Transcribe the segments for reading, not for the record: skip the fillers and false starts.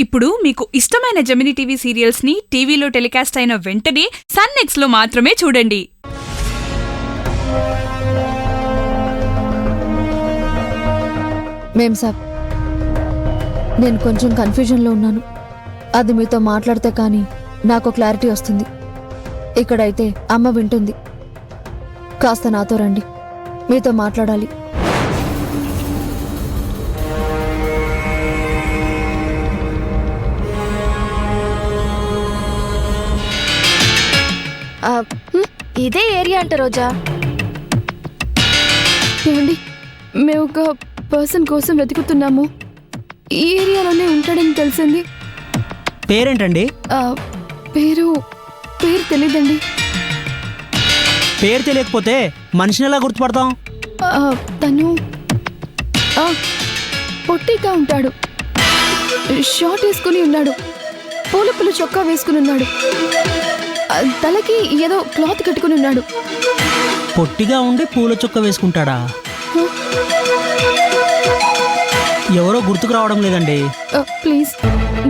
ఇప్పుడు మీకు ఇష్టమైన జెమినీ టీవీ సీరియల్స్ ని టీవీలో టెలికాస్ట్ అయిన వెంటనే సన్ నెక్స్ట్ లో మాత్రమే చూడండి. మేం సాబ్, నేను కొంచెం కన్ఫ్యూజన్లో ఉన్నాను. అది మీతో మాట్లాడితే కానీ నాకు క్లారిటీ వస్తుంది. ఇక్కడైతే అమ్మ వింటుంది. కాస్త నాతో రండి, మీతో మాట్లాడాలి. ఇదే ఏరియా అంట రోజా. ఏమండి, మేము ఒక పర్సన్ కోసం వెతుకుతున్నాము. ఈ ఏరియాలోనే ఉంటాడని తెలిసింది. పేరేంటండి? పేరు తెలీదండి. పేరు తెలియకపోతే మనిషిని ఎలా గుర్తుపడతాం? తను పొట్టిగా ఉంటాడు, షార్ట్ వేసుకుని ఉన్నాడు, పూల చొక్కా వేసుకుని ఉన్నాడు, తలకి ఏదో క్లాత్ కట్టుకుని ఉన్నాడు. పొట్టిగా ఉండి పూల చొక్క వేసుకుంటాడా? ఎవరో గుర్తుకు రావడం లేదండి. ప్లీజ్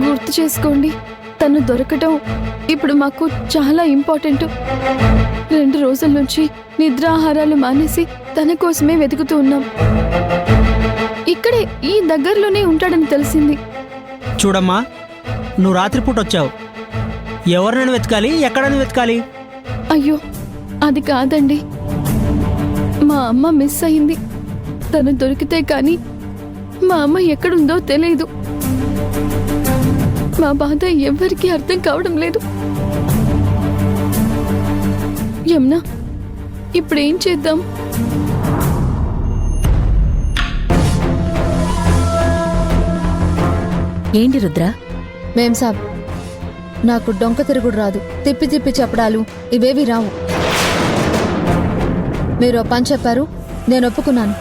గుర్తు చేసుకోండి. తను దొరకటం ఇప్పుడు మాకు చాలా ఇంపార్టెంట్. 2 రోజుల నుంచి నిద్రాహారాలు మానేసి తన కోసమే వెతుకుతూ ఉన్నాం. ఇక్కడే ఈ దగ్గరలోనే ఉంటాడని తెలిసింది. చూడమ్మా, నువ్వు రాత్రిపూట వచ్చావు. ఎవరినైనా వెతకాలి, ఎక్కడైనా వెతకాలి. అయ్యో, అది కాదండి. మా అమ్మ మిస్ అయింది. తను దొరికితే కానీ మా అమ్మ ఎక్కడుందో తెలియదు. మా బాధ ఎవ్వరికీ అర్థం కావడం లేదు. యమునా, ఇప్పుడేం చేద్దాం? ఏంటి రుద్ర? మేం సాబ్, నాకు డొంక తిరుగుడు రాదు. తిప్పి తిప్పి చెప్పడాలు ఇవేవి రావు. మీరు పని చెప్పారు, నేను ఒప్పుకున్నాను.